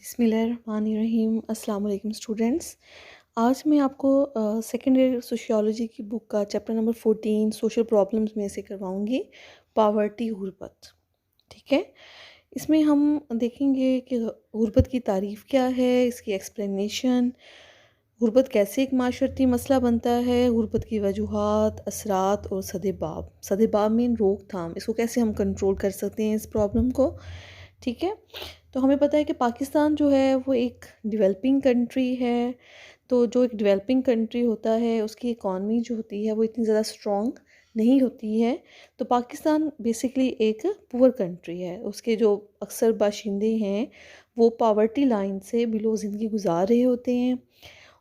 بسم اللہ الرحمن الرحیم۔ السلام علیکم اسٹوڈنٹس۔ آج میں آپ کو سیکنڈ ایئر سوشیالوجی کی بک کا چیپٹر نمبر 14 سوشل پرابلمز میں سے کرواؤں گی، پاورٹی، غربت۔ ٹھیک ہے، اس میں ہم دیکھیں گے کہ غربت کی تعریف کیا ہے، اس کی ایکسپلینیشن، غربت کیسے ایک معاشرتی مسئلہ بنتا ہے، غربت کی وجوہات، اثرات اور سد باب مین روک تھام، اس کو کیسے ہم کنٹرول کر سکتے ہیں اس پرابلم کو۔ ٹھیک ہے، تو ہمیں پتہ ہے کہ پاکستان جو ہے وہ ایک ڈیولپنگ کنٹری ہے، تو جو ایک ڈیولپنگ کنٹری ہوتا ہے اس کی اکانومی جو ہوتی ہے وہ اتنی زیادہ اسٹرانگ نہیں ہوتی ہے، تو پاکستان بیسکلی ایک پور کنٹری ہے، اس کے جو اکثر باشندے ہیں وہ پاورٹی لائن سے بلو زندگی گزار رہے ہوتے ہیں،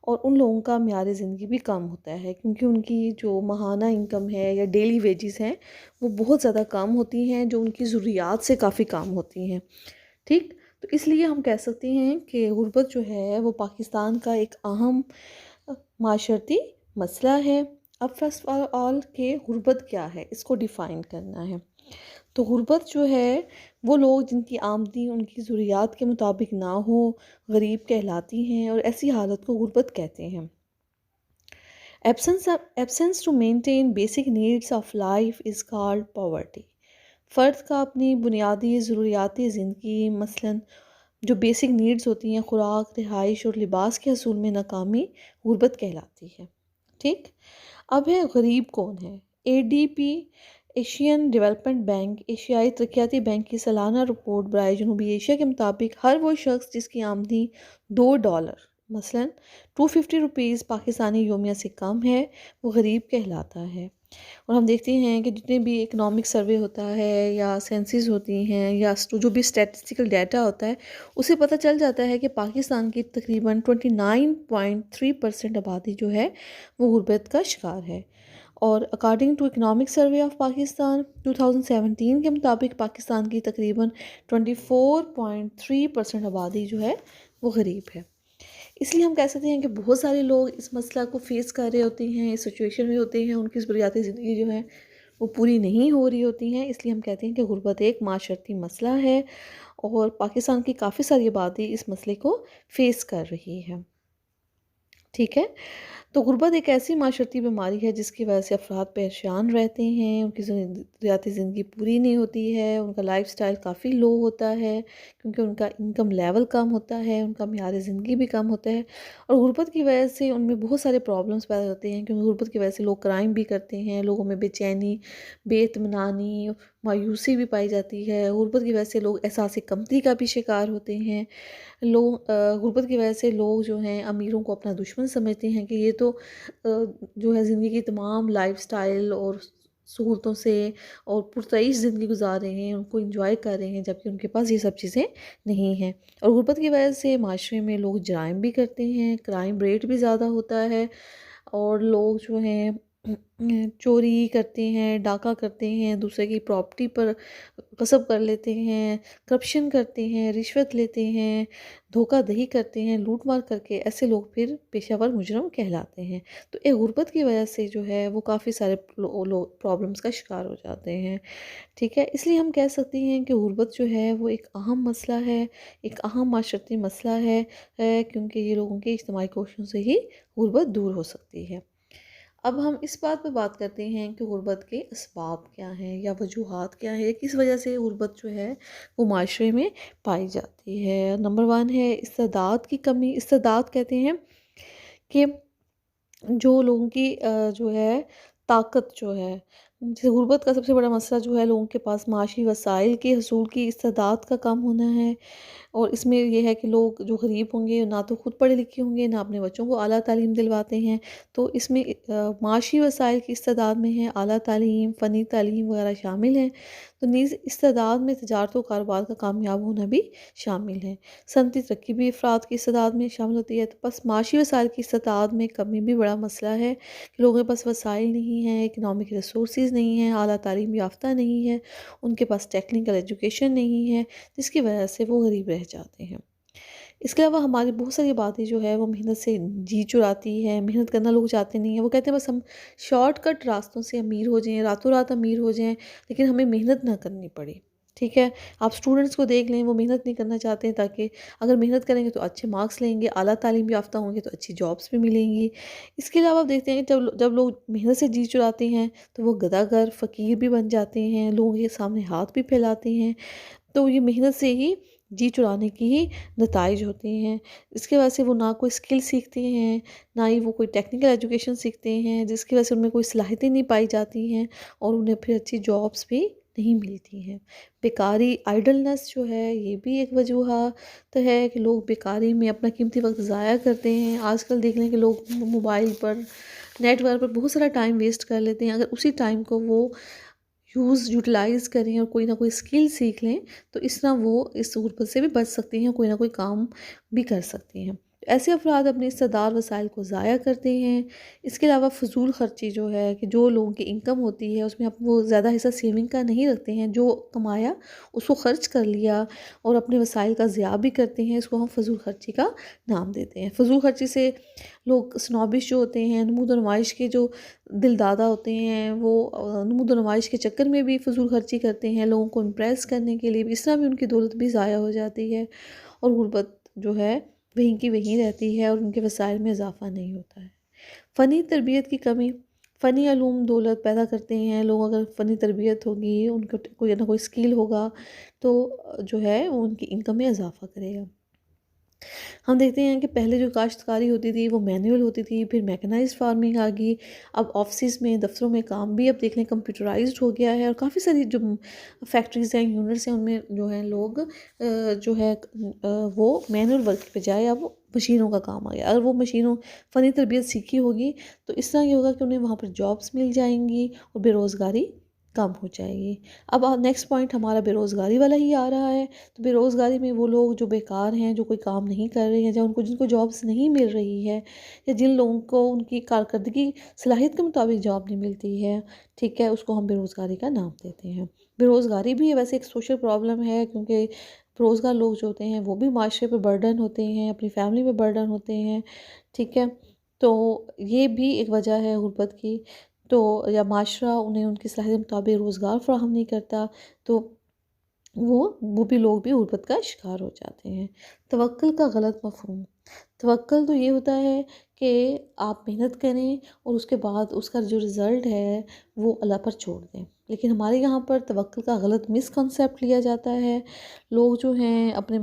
اور ان لوگوں کا معیار زندگی بھی کم ہوتا ہے کیونکہ ان کی جو ماہانہ انکم ہے یا ڈیلی ویجز ہیں وہ بہت زیادہ کم ہوتی ہیں، جو ان کی ضروریات سے کافی کم ہوتی ہیں۔ ٹھیک، تو اس لیے ہم کہہ سکتے ہیں کہ غربت جو ہے وہ پاکستان کا ایک اہم معاشرتی مسئلہ ہے۔ اب فرسٹ آل کہ غربت کیا ہے، اس کو ڈیفائن کرنا ہے۔ تو غربت جو ہے وہ لوگ جن کی آمدنی ان کی ضروریات کے مطابق نہ ہو، غریب کہلاتی ہیں، اور ایسی حالت کو غربت کہتے ہیں۔ Absence to maintain basic needs of life is called poverty۔ فرد کا اپنی بنیادی ضروریات زندگی مثلاً جو بیسک نیڈز ہوتی ہیں، خوراک، رہائش اور لباس کے حصول میں ناکامی غربت کہلاتی ہے۔ ٹھیک، اب ہے غریب کون ہے۔ ADB ایشین ڈیولپمنٹ بینک، ایشیائی ترقیاتی بینک کی سالانہ رپورٹ برائے جنوبی ایشیا کے مطابق ہر وہ شخص جس کی آمدنی $2 مثلاً 250 روپیز پاکستانی یومیہ سے کم ہے وہ غریب کہلاتا ہے۔ اور ہم دیکھتے ہیں کہ جتنے بھی اکنامک سروے ہوتا ہے یا سینسز ہوتی ہیں یا جو بھی اسٹیٹسٹیکل ڈیٹا ہوتا ہے، اسے پتہ چل جاتا ہے کہ پاکستان کی تقریباً 29.3% آبادی جو ہے وہ غربت کا شکار ہے، اور according to economic survey of Pakistan 2017 کے مطابق پاکستان کی تقریباً 24.3% آبادی جو ہے وہ غریب ہے۔ اس لیے ہم کہہ سکتے ہیں کہ بہت سارے لوگ اس مسئلہ کو فیس کر رہے ہوتے ہیں، اس سچویشن میں ہوتے ہیں، ان کی ضروریات زندگی جو ہے وہ پوری نہیں ہو رہی ہوتی ہیں، اس لیے ہم کہتے ہیں کہ غربت ایک معاشرتی مسئلہ ہے، اور پاکستان کی کافی ساری آبادی اس مسئلے کو فیس کر رہی ہے۔ ٹھیک ہے، تو غربت ایک ایسی معاشرتی بیماری ہے جس کی وجہ سے افراد پریشان رہتے ہیں، ان کی ضروریات زندگی پوری نہیں ہوتی ہے، ان کا لائف سٹائل کافی لو ہوتا ہے کیونکہ ان کا انکم لیول کم ہوتا ہے، ان کا معیار زندگی بھی کم ہوتا ہے، اور غربت کی وجہ سے ان میں بہت سارے پرابلمس پیدا ہوتے ہیں کیونکہ غربت کی وجہ سے لوگ کرائم بھی کرتے ہیں، لوگوں میں بے چینی، بے اطمینانی، مایوسی بھی پائی جاتی ہے۔ غربت کی وجہ سے لوگ احساس کمتری کا بھی شکار ہوتے ہیں۔ غربت کی وجہ سے لوگ جو ہیں امیروں کو اپنا دشمن سمجھتے ہیں کہ یہ تو جو ہے زندگی کی تمام لائف سٹائل اور سہولتوں سے اور پرتعیش زندگی گزار رہے ہیں، ان کو انجوائے کر رہے ہیں، جبکہ ان کے پاس یہ سب چیزیں نہیں ہیں۔ اور غربت کی وجہ سے معاشرے میں لوگ جرائم بھی کرتے ہیں، کرائم ریٹ بھی زیادہ ہوتا ہے، اور لوگ جو ہیں چوری کرتے ہیں، ڈاکہ کرتے ہیں، دوسرے کی پراپرٹی پر غصب کر لیتے ہیں، کرپشن کرتے ہیں، رشوت لیتے ہیں، دھوکہ دہی کرتے ہیں، لوٹ مار کر کے ایسے لوگ پھر پیشہ ور مجرم کہلاتے ہیں۔ تو ایک غربت کی وجہ سے جو ہے وہ کافی سارے لوگ پرابلمس کا شکار ہو جاتے ہیں۔ ٹھیک ہے، اس لیے ہم کہہ سکتے ہیں کہ غربت جو ہے وہ ایک اہم مسئلہ ہے، ایک اہم معاشرتی مسئلہ ہے، کیونکہ یہ لوگوں کی اجتماعی کوششوں سے ہی غربت دور ہو سکتی ہے۔ اب ہم اس بات پہ بات کرتے ہیں کہ غربت کے اسباب کیا ہیں یا وجوہات کیا ہیں، کس وجہ سے غربت جو ہے وہ معاشرے میں پائی جاتی ہے۔ نمبر 1 ہے استعداد کی کمی۔ استعداد کہتے ہیں کہ جو لوگوں کی جو ہے طاقت جو ہے، جیسے غربت کا سب سے بڑا مسئلہ جو ہے لوگوں کے پاس معاشی وسائل کے حصول کی استعداد کا کم ہونا ہے، اور اس میں یہ ہے کہ لوگ جو غریب ہوں گے نہ تو خود پڑھے لکھے ہوں گے، نہ اپنے بچوں کو اعلیٰ تعلیم دلواتے ہیں، تو اس میں معاشی وسائل کی استعداد میں ہے اعلیٰ تعلیم، فنی تعلیم وغیرہ شامل ہیں، تو نیز استعداد میں تجارت و کاروبار کا کامیاب ہونا بھی شامل ہے۔ صنعتی ترقی بھی افراد کی استعداد میں شامل ہوتی ہے، تو بس معاشی وسائل کی استعداد میں کمی بھی بڑا مسئلہ ہے کہ لوگوں کے پاس وسائل نہیں ہیں، اکنامک ریسورسز نہیں ہیں، اعلیٰ تعلیم یافتہ نہیں ہے، ان کے پاس ٹیکنیکل ایجوکیشن نہیں ہے، جس کی وجہ سے وہ غریب رہ جاتے ہیں۔ اس کے علاوہ ہماری بہت ساری باتیں جو ہے وہ محنت سے جی چراتی ہے، محنت کرنا لوگ چاہتے نہیں ہیں، وہ کہتے ہیں بس ہم شارٹ کٹ راستوں سے امیر ہو جائیں، راتوں رات امیر ہو جائیں، لیکن ہمیں محنت نہ کرنی پڑے۔ ٹھیک ہے، آپ اسٹوڈنٹس کو دیکھ لیں، وہ محنت نہیں کرنا چاہتے ہیں، تاکہ اگر محنت کریں گے تو اچھے مارکس لیں گے، اعلیٰ تعلیم یافتہ ہوں گے تو اچھی جابس بھی ملیں گی۔ اس کے علاوہ آپ دیکھتے ہیں کہ جب لوگ محنت سے جی چراتے ہیں تو وہ گداگر فقیر بھی بن جاتے ہیں، لوگوں کے سامنے ہاتھ بھی پھیلاتے ہیں، تو یہ محنت سے ہی جی چرانے کی ہی نتائج ہوتے ہیں۔ اس کی وجہ سے وہ نہ کوئی اسکل سیکھتے ہیں، نہ ہی وہ کوئی ٹیکنیکل ایجوکیشن سیکھتے ہیں، جس کی وجہ سے ان میں کوئی صلاحیتیں نہیں پائی جاتی ہیں اور انہیں پھر اچھی جابس بھی نہیں ملتی ہیں۔ بیکاری، آئیڈلنس جو ہے، یہ بھی ایک وجوہات ہے کہ لوگ بیکاری میں اپنا قیمتی وقت ضائع کرتے ہیں۔ آج کل دیکھ لیں کہ لوگ موبائل پر، نیٹ ورک پر بہت سارا ٹائم ویسٹ کر لیتے ہیں۔ اگر اسی ٹائم کو وہ یوٹیلائز کریں اور کوئی نہ کوئی اسکل سیکھ لیں تو اس طرح وہ اس غربت سے بھی بچ سکتی ہیں، کوئی نہ کوئی کام بھی کر سکتی ہیں۔ ایسے افراد اپنے استعداد وسائل کو ضائع کرتے ہیں۔ اس کے علاوہ فضول خرچی جو ہے کہ جو لوگوں کی انکم ہوتی ہے اس میں وہ زیادہ حصہ سیونگ کا نہیں رکھتے ہیں، جو کمایا اس کو خرچ کر لیا اور اپنے وسائل کا ضیاع بھی کرتے ہیں، اس کو ہم فضول خرچی کا نام دیتے ہیں۔ فضول خرچی سے لوگ سنوبش جو ہوتے ہیں، نمود و نمائش کے جو دل دادا ہوتے ہیں، وہ نمود و نمائش کے چکر میں بھی فضول خرچی کرتے ہیں، لوگوں کو امپریس کرنے کے لیے بھی، اس طرح بھی ان کی دولت بھی ضائع ہو جاتی ہے اور غربت جو ہے وہیں کی وہیں رہتی ہے اور ان کے وسائل میں اضافہ نہیں ہوتا ہے۔ فنی تربیت کی کمی، فنی علوم دولت پیدا کرتے ہیں۔ لوگ اگر فنی تربیت ہوگی، ان کو کوئی نہ کوئی اسکل ہوگا تو جو ہے وہ ان کی انکم میں اضافہ کرے گا۔ ہم دیکھتے ہیں کہ پہلے جو کاشتکاری ہوتی تھی وہ مینول ہوتی تھی، پھر میکنائزڈ فارمنگ آ گئی، اب آفسز میں، دفتروں میں کام بھی اب دیکھ لیں کمپیوٹرائزڈ ہو گیا ہے اور کافی ساری جو فیکٹریز ہیں، یونٹس ہیں، ان میں جو ہے لوگ جو ہے وہ مینول ورک کے بجائے اب مشینوں کا کام آ گیا۔ اگر وہ مشینوں فنی تربیت سیکھی ہوگی تو اس طرح یہ ہوگا کہ انہیں وہاں پر جابس مل جائیں گی اور بے روزگاری کم ہو جائے گی۔ اب نیکسٹ پوائنٹ ہمارا بے روزگاری والا ہی آ رہا ہے۔ تو بے روزگاری میں وہ لوگ جو بیکار ہیں، جو کوئی کام نہیں کر رہے ہیں، یا جن کو جابس نہیں مل رہی ہے، یا جن لوگوں کو ان کی کارکردگی صلاحیت کے مطابق جاب نہیں ملتی ہے، ٹھیک ہے، اس کو ہم بے روزگاری کا نام دیتے ہیں۔ بے روزگاری بھی ویسے ایک سوشل پرابلم ہے، کیونکہ بے روزگار لوگ جو ہوتے ہیں وہ بھی معاشرے پہ برڈن ہوتے ہیں، اپنی فیملی پہ برڈن ہوتے ہیں، ٹھیک ہے۔ تو یہ بھی ایک وجہ ہے غربت کی۔ تو یا معاشرہ انہیں ان کی صلاحیت کے مطابق روزگار فراہم نہیں کرتا تو وہ بھی لوگ بھی غربت کا شکار ہو جاتے ہیں۔ توکل کا غلط مفہوم، توکل تو یہ ہوتا ہے کہ آپ محنت کریں اور اس کے بعد اس کا جو رزلٹ ہے وہ اللہ پر چھوڑ دیں، لیکن ہمارے یہاں پر توکل کا غلط مس کنسیپٹ لیا جاتا ہے۔ لوگ جو ہیں اپنے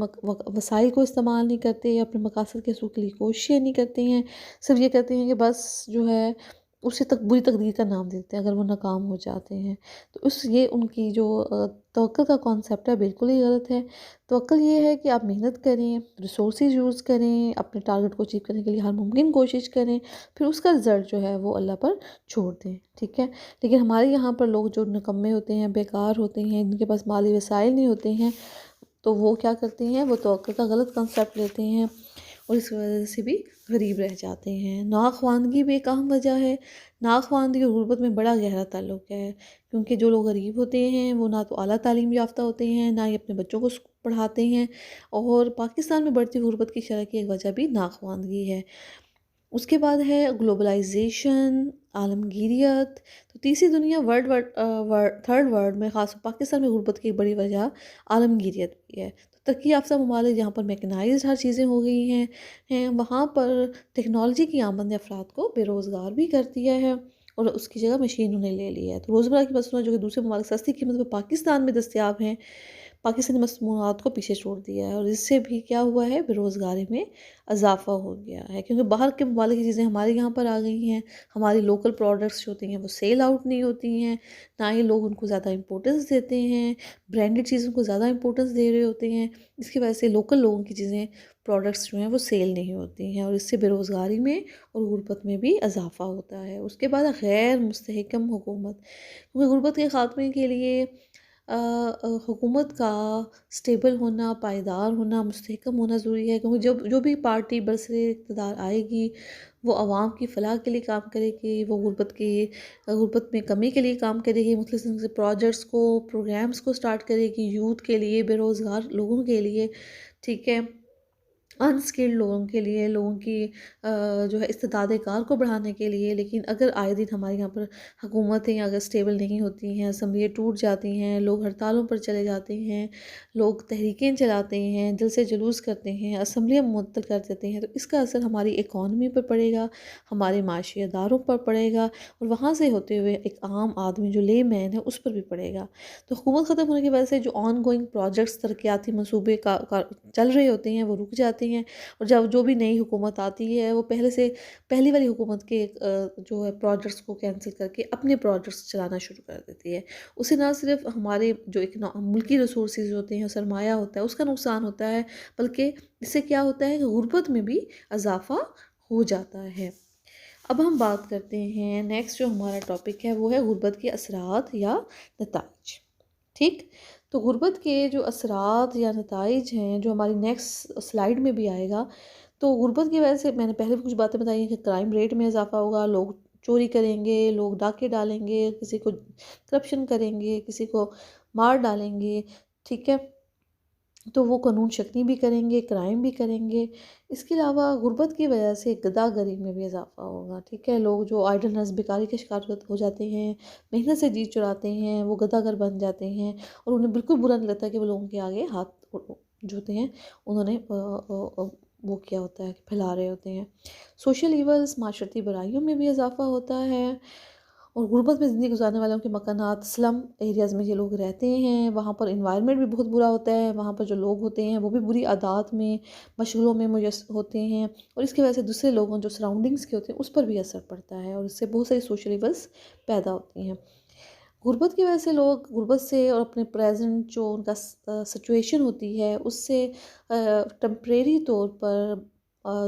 وسائل کو استعمال نہیں کرتے، اپنے مقاصد کے حصول کے لیے کوششیں نہیں کرتے ہیں، صرف یہ کہتے ہیں کہ بس جو ہے اسے بری تقدیر کا نام دیتے ہیں اگر وہ ناکام ہو جاتے ہیں۔ تو یہ ان کی جو توکل کا کانسیپٹ ہے بالکل ہی غلط ہے۔ توکل یہ ہے کہ آپ محنت کریں، ریسورسز یوز کریں، اپنے ٹارگٹ کو اچیو کرنے کے لیے ہر ممکن کوشش کریں، پھر اس کا رزلٹ جو ہے وہ اللہ پر چھوڑ دیں، ٹھیک ہے۔ لیکن ہمارے یہاں پر لوگ جو نکمے ہوتے ہیں، بیکار ہوتے ہیں، جن کے پاس مالی وسائل نہیں ہوتے ہیں، تو وہ کیا کرتے ہیں، وہ توکل کا غلط کانسیپٹ لیتے ہیں اور اس وجہ سے بھی غریب رہ جاتے ہیں۔ ناخواندگی بھی ایک اہم وجہ ہے۔ ناخواندگی اور غربت میں بڑا گہرا تعلق ہے، کیونکہ جو لوگ غریب ہوتے ہیں وہ نہ تو اعلیٰ تعلیم یافتہ ہوتے ہیں، نہ ہی اپنے بچوں کو پڑھاتے ہیں، اور پاکستان میں بڑھتی غربت کی شرح کی ایک وجہ بھی ناخواندگی ہے۔ اس کے بعد ہے گلوبلائزیشن، عالمگیریت۔ تو تیسری دنیا تھرڈ ورلڈ میں، خاص پاکستان میں غربت کی ایک بڑی وجہ عالمگیریت بھی ہے۔ تو ترقی یافتہ ممالک جہاں پر میکنائزڈ ہر چیزیں ہو گئی ہیں وہاں پر ٹیکنالوجی کی آمد نے افراد کو بے روزگار بھی کر دیا ہے اور اس کی جگہ مشینوں نے لے لی ہے۔ تو روزمرہ کی مصنوعات جو کہ دوسرے ممالک سستی قیمت پہ پاکستان میں دستیاب ہیں، پاکستانی مصنوعات کو پیچھے چھوڑ دیا ہے، اور اس سے بھی کیا ہوا ہے، بے روزگاری میں اضافہ ہو گیا ہے، کیونکہ باہر کے ممالک کی چیزیں ہمارے یہاں پر آ گئی ہیں، ہماری لوکل پروڈکٹس جو ہوتی ہیں وہ سیل آؤٹ نہیں ہوتی ہیں، نہ ہی لوگ ان کو زیادہ امپورٹنس دیتے ہیں، برانڈڈ چیزوں کو زیادہ امپورٹنس دے رہے ہوتے ہیں، اس کی وجہ سے لوکل لوگوں کی چیزیں، پروڈکٹس جو ہیں وہ سیل نہیں ہوتی ہیں، اور اس سے بے روزگاری میں اور غربت میں بھی اضافہ ہوتا ہے۔ اس کے بعد غیر مستحکم حکومت، کیونکہ غربت کے خاتمے کے لیے حکومت کا سٹیبل ہونا، پائیدار ہونا، مستحکم ہونا ضروری ہے، کیونکہ جو بھی پارٹی برسر اقتدار آئے گی وہ عوام کی فلاح کے لیے کام کرے گی، وہ غربت میں کمی کے لیے کام کرے گی، مختلف قسم سے پروجیکٹس کو، پروگرامز کو سٹارٹ کرے گی، یوتھ کے لیے، بے روزگار لوگوں کے لیے، ٹھیک ہے۔ انسکلڈ لوگوں کے لیے، لوگوں کی جو ہے استعداد کار کو بڑھانے کے لیے. لیکن اگر آئے دن ہمارے یہاں پر حکومتیں اگر اسٹیبل نہیں ہوتی ہیں، اسمبلیاں ٹوٹ جاتی ہیں، لوگ ہڑتالوں پر چلے جاتے ہیں، لوگ تحریکیں چلاتے ہیں، دل سے جلوس کرتے ہیں، اسمبلیاں معطل کر دیتے ہیں، تو اس کا اثر ہماری اکانومی پر پڑے گا، ہمارے معاشی اداروں پر پڑے گا، اور وہاں سے ہوتے ہوئے ایک عام آدمی جو لے مین ہے اس پر بھی پڑے گا. تو حکومت ختم ہونے کی وجہ سے جو آن گوئنگ پروجیکٹس، ترقیاتی منصوبے چل رہے ہوتے ہیں وہ رک جاتے ہیں. اور جب جو بھی نئی حکومت آتی ہے وہ پہلی والی حکومت کے جو ہے پروجیکٹس کو کینسل کر کے اپنے پروجیکٹس چلانا شروع کر دیتی ہے. اسے نہ صرف ہمارے جو ایک ملکی ریسورسز ہوتے ہیں، سرمایہ ہوتا ہے، اس کا نقصان ہوتا ہے، بلکہ اس سے کیا ہوتا ہے کہ غربت میں بھی اضافہ ہو جاتا ہے. اب ہم بات کرتے ہیں نیکسٹ جو ہمارا ٹاپک ہے وہ ہے غربت کے اثرات یا نتائج. ٹھیک، تو غربت کے جو اثرات یا نتائج ہیں جو ہماری نیکسٹ سلائیڈ میں بھی آئے گا. تو غربت کی وجہ سے میں نے پہلے بھی کچھ باتیں بتائی ہیں کہ کرائم ریٹ میں اضافہ ہوگا، لوگ چوری کریں گے، لوگ ڈاکے ڈالیں گے، کسی کو کرپشن کریں گے، کسی کو مار ڈالیں گے. ٹھیک ہے، تو وہ قانون شکنی بھی کریں گے، کرائم بھی کریں گے. اس کے علاوہ غربت کی وجہ سے غدا گری میں بھی اضافہ ہوگا. ٹھیک ہے، لوگ جو آئیڈلنس، بیکاری کے شکار ہو جاتے ہیں، محنت سے جی چراتے ہیں، وہ غدا گر بن جاتے ہیں، اور انہیں بالکل برا نہیں لگتا کہ وہ لوگوں کے آگے ہاتھ جو ہوتے ہیں انہوں نے وہ کیا ہوتا ہے کہ پھیلا رہے ہوتے ہیں. سوشل ایولز، معاشرتی برائیوں میں بھی اضافہ ہوتا ہے. اور غربت میں زندگی گزارنے والوں کے مکانات، سلم ایریاز میں یہ لوگ رہتے ہیں، وہاں پر انوائرمنٹ بھی بہت برا ہوتا ہے، وہاں پر جو لوگ ہوتے ہیں وہ بھی بری عادات میں، مشغلوں میں ہوتے ہیں، اور اس کی وجہ سے دوسرے لوگوں جو سراؤنڈنگز کے ہوتے ہیں اس پر بھی اثر پڑتا ہے، اور اس سے بہت ساری سوشل ایولز پیدا ہوتی ہیں. غربت کی وجہ سے لوگ غربت سے اور اپنے پریزنٹ جو ان کا سچویشن ہوتی ہے اس سے ٹمپریری طور پر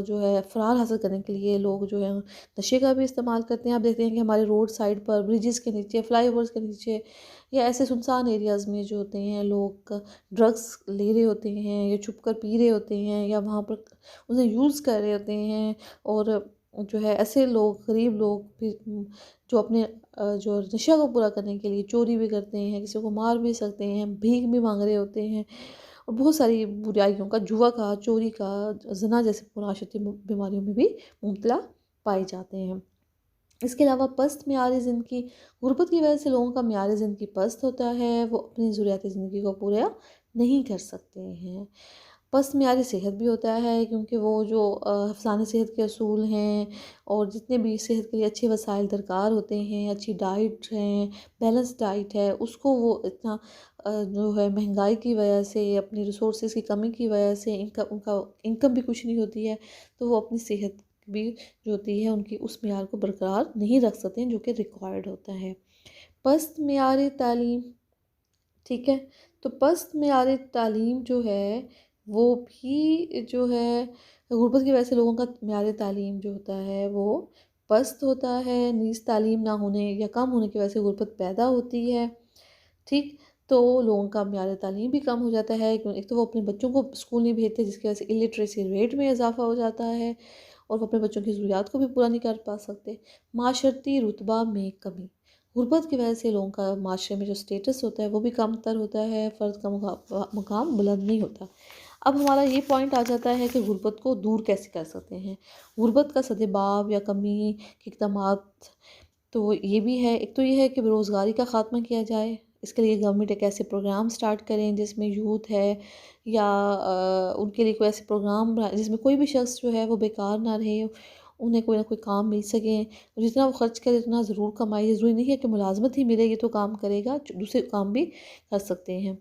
جو ہے فرار حاصل کرنے کے لیے لوگ جو ہے نشے کا بھی استعمال کرتے ہیں. آپ دیکھتے ہیں کہ ہمارے روڈ سائڈ پر، بریجز کے نیچے، فلائی اوورز کے نیچے، یا ایسے سنسان ایریاز میں جو ہوتے ہیں لوگ ڈرگس لے رہے ہوتے ہیں، یا چھپ کر پی رہے ہوتے ہیں، یا وہاں پر انہیں یوز کر رہے ہوتے ہیں. اور جو ہے ایسے لوگ، غریب لوگ بھی جو اپنے جو نشہ کو پورا کرنے کے لیے چوری بھی کرتے ہیں، کسی کو مار بھی سکتے ہیں، بھیک بھی مانگ رہے ہوتے ہیں، اور بہت ساری برائیوں کا، جوا کا، چوری کا، زنا جیسے معاشرتی بیماریوں میں بھی مبتلا پائے جاتے ہیں. اس کے علاوہ پست معیار زندگی، غربت کی وجہ سے لوگوں کا معیار زندگی پست ہوتا ہے، وہ اپنی ضروریات زندگی کو پورا نہیں کر سکتے ہیں. پست معیاری صحت بھی ہوتا ہے، کیونکہ وہ جو حفظان صحت کے اصول ہیں اور جتنے بھی صحت کے لیے اچھے وسائل درکار ہوتے ہیں، اچھی ڈائٹ ہیں، بیلنس ڈائٹ ہے، اس کو وہ اتنا جو ہے مہنگائی کی وجہ سے، اپنی ریسورسز کی کمی کی وجہ سے، ان کا انکم بھی کچھ نہیں ہوتی ہے، تو وہ اپنی صحت بھی جو ہوتی ہے ان کی اس معیار کو برقرار نہیں رکھ سکتے ہیں جو کہ ریکوائرڈ ہوتا ہے. پست معیاری تعلیم، ٹھیک ہے، تو پست معیاری تعلیم جو ہے وہ بھی جو ہے غربت کی وجہ سے لوگوں کا معیار تعلیم جو ہوتا ہے وہ پست ہوتا ہے. نیز تعلیم نہ ہونے یا کم ہونے کی وجہ سے غربت پیدا ہوتی ہے. ٹھیک، تو لوگوں کا معیار تعلیم بھی کم ہو جاتا ہے، ایک تو وہ اپنے بچوں کو اسکول نہیں بھیجتے جس کی وجہ سے الٹریسی ریٹ میں اضافہ ہو جاتا ہے، اور وہ اپنے بچوں کی ضروریات کو بھی پورا نہیں کر پا سکتے. معاشرتی رتبہ میں کمی، غربت کی وجہ سے لوگوں کا معاشرے میں جو سٹیٹس ہوتا ہے وہ بھی کم تر ہوتا ہے، فرد کا مقام بلند نہیں ہوتا. اب ہمارا یہ پوائنٹ آ جاتا ہے کہ غربت کو دور کیسے کر سکتے ہیں. غربت کا سدباب یا کمی کے اقدامات تو یہ بھی ہے، ایک تو یہ ہے کہ بے روزگاری کا خاتمہ کیا جائے. اس کے لیے گورنمنٹ ایک ایسے پروگرام سٹارٹ کریں جس میں یوتھ ہے یا ان کے لیے کوئی ایسے پروگرام جس میں کوئی بھی شخص جو ہے وہ بیکار نہ رہے، انہیں کوئی نہ کوئی کام مل سکے، جتنا وہ خرچ کرے اتنا ضرور کمائے. ضروری نہیں ہے کہ ملازمت ہی ملے گی تو کام کرے گا، دوسرے کام بھی کر سکتے ہیں.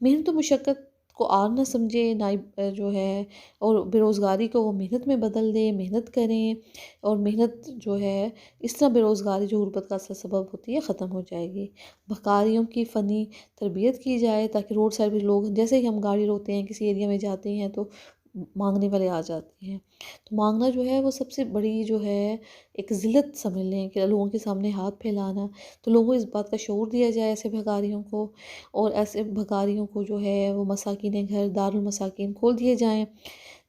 محنت و مشقت کو آر نہ سمجھے، نائب جو ہے، اور بے روزگاری کو وہ محنت میں بدل دے، محنت کریں، اور محنت جو ہے اس طرح بے روزگاری جو غربت کا اصل سبب ہوتی ہے ختم ہو جائے گی. بھکاریوں کی فنی تربیت کی جائے تاکہ روڈ سائڈ پہ لوگ، جیسے ہی ہم گاڑی روکتے ہیں کسی ایریا میں جاتے ہیں تو مانگنے والے آ جاتے ہیں. تو مانگنا جو ہے وہ سب سے بڑی جو ہے ایک ذلت سمجھ لیں کہ لوگوں کے سامنے ہاتھ پھیلانا. تو لوگوں کو اس بات کا شعور دیا جائے ایسے بھکاریوں کو، اور ایسے بھکاریوں کو جو ہے وہ مساکین گھر، دارالمساکین کھول دیے جائیں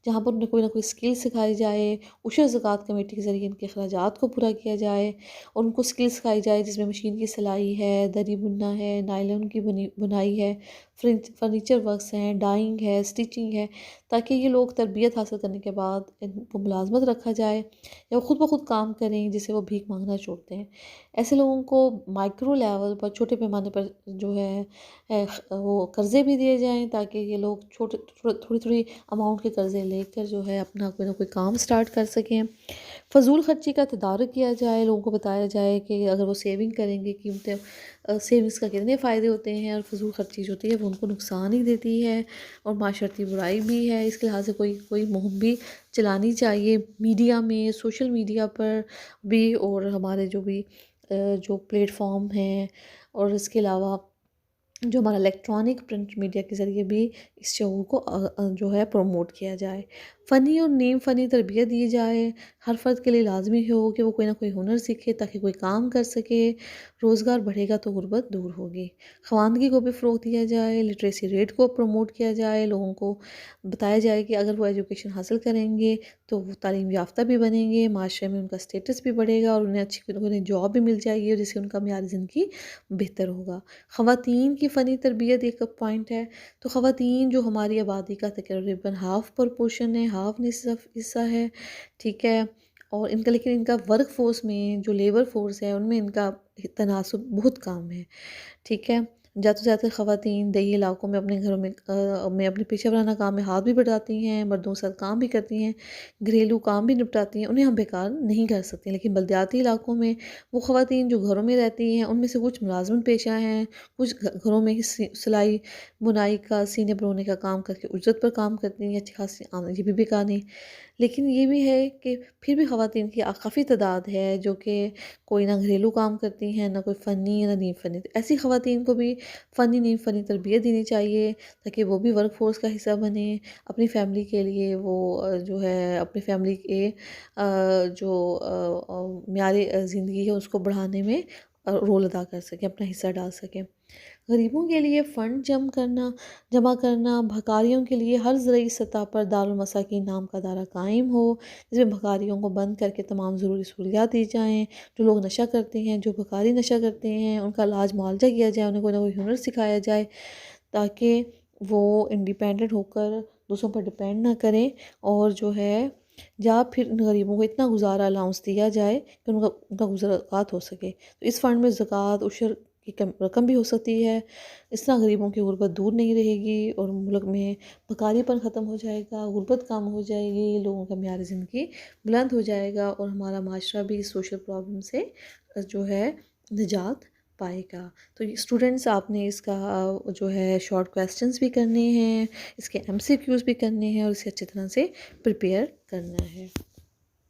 جہاں پر انہیں کوئی نہ کوئی اسکل سکھائی جائے. عشر زکوٰۃ کمیٹی کے ذریعے ان کے اخراجات کو پورا کیا جائے، اور ان کو اسکل سکھائی جائے جس میں مشین کی سلائی ہے، دری بننا ہے، نائلن کی بنائی ہے، فرنیچر ورکس ہیں، ڈائنگ ہے، اسٹیچنگ ہے. تاکہ یہ لوگ تربیت حاصل کرنے کے بعد ان کو ملازمت رکھا جائے یا وہ خود بخود کام کریں جسے وہ بھیک مانگنا چھوڑتے ہیں۔ ایسے لوگوں کو مائکرو لیول پر، چھوٹے پیمانے پر جو ہے وہ قرضے بھی دیے جائیں تاکہ یہ لوگ تھوڑی تھوڑی اماؤنٹ کے قرضے لے کر جو ہے اپنا کوئی نہ کوئی کام سٹارٹ کر سکیں۔ فضول خرچی کا تدارک کیا جائے، لوگوں کو بتایا جائے کہ اگر وہ سیونگ کریں گے، قیمتیں سیونگس کا کتنے فائدے ہوتے ہیں، اور فضول خرچی جو ہوتی ہے وہ ان کو نقصان ہی دیتی ہے اور معاشرتی برائی بھی ہے۔ اس کے لحاظ سے کوئی مہم بھی چلانی چاہیے میڈیا میں، سوشل میڈیا پر بھی، اور ہمارے جو پلیٹ فارم ہیں، اور اس کے علاوہ جو ہمارا الیکٹرانک پرنٹ میڈیا کے ذریعے بھی اس شعور کو جو ہے پروموٹ کیا جائے۔ فنی اور نیم فنی تربیت دی جائے، ہر فرد کے لیے لازمی ہو کہ وہ کوئی نہ کوئی ہنر سیکھے تاکہ کوئی کام کر سکے، روزگار بڑھے گا تو غربت دور ہوگی۔ خواندگی کو بھی فروغ دیا جائے، لٹریسی ریٹ کو پروموٹ کیا جائے، لوگوں کو بتایا جائے کہ اگر وہ ایجوکیشن حاصل کریں گے تو وہ تعلیم یافتہ بھی بنیں گے، معاشرے میں ان کا اسٹیٹس بھی بڑھے گا، اور انہیں جاب بھی مل جائے گی، اور جس سے ان کا معیار زندگی بہتر ہوگا۔ خواتین کی فنی تربیت ایک پوائنٹ ہے، تو خواتین جو ہماری آبادی کا تقریباً ہاف پرپورشن ہے، ہاف نصف حصہ ہے، ٹھیک ہے، اور لیکن ان کا ورک فورس میں، جو لیبر فورس ہے ان میں ان کا تناسب بہت کم ہے، ٹھیک ہے۔ زیادہ سے زیادہ خواتین دیہی علاقوں میں اپنے گھروں میں اپنے پیشہ ورانہ کام میں ہاتھ بھی بٹاتی ہیں، مردوں کے ساتھ کام بھی کرتی ہیں، گھریلو کام بھی نپٹاتی ہیں، انہیں ہم بیکار نہیں کر سکتے، لیکن بلدیاتی علاقوں میں وہ خواتین جو گھروں میں رہتی ہیں ان میں سے کچھ ملازمت پیشہ ہیں، کچھ گھروں میں سلائی بنائی کا، سینے برونے کا کام کر کے اجرت پر کام کرتی ہیں، اچھی خاصی یہ بھی بیکار نہیں۔ لیکن یہ بھی ہے کہ پھر بھی خواتین کی کافی تعداد ہے جو کہ کوئی نہ گھریلو کام کرتی ہیں، نہ کوئی فنی نہ نیم فنی، ایسی خواتین کو بھی فنی نیم فنی تربیت دینی چاہیے تاکہ وہ بھی ورک فورس کا حصہ بنیں، اپنی فیملی کے لیے وہ جو ہے اپنی فیملی کے جو معیار زندگی ہے اس کو بڑھانے میں رول ادا کر سکیں، اپنا حصہ ڈال سکیں۔ غریبوں کے لیے فنڈ جمع کرنا، بھکاریوں کے لیے ہر زرعی سطح پر دارالمساکین نام کا ادارہ قائم ہو، جس میں بھکاریوں کو بند کر کے تمام ضروری سہولیات دی جائیں، جو لوگ نشہ کرتے ہیں، جو بھکاری نشہ کرتے ہیں ان کا علاج معالجہ کیا جائے، انہیں کوئی نہ کوئی ہنر سکھایا جائے تاکہ وہ انڈیپینڈنٹ ہو کر دوسروں پر ڈپینڈ نہ کریں، اور جو ہے یا پھر ان غریبوں کو اتنا گزارا الاؤنس دیا جائے کہ ان کا گزارات ہو سکے۔ تو اس فنڈ میں زکوٰۃ، عشر کی رقم بھی ہو سکتی ہے، اس طرح غریبوں کی غربت دور نہیں رہے گی، اور ملک میں بھکاری پن ختم ہو جائے گا، غربت کم ہو جائے گی، لوگوں کا معیار زندگی بلند ہو جائے گا، اور ہمارا معاشرہ بھی سوشل پرابلم سے جو ہے نجات پائے گا۔ تو اسٹوڈنٹس آپ نے اس کا جو ہے شارٹ کویسچنس بھی کرنے ہیں، اس کے MCQs بھی کرنے ہیں، اور اسے اچھی طرح سے پریپیئر کرنا ہے۔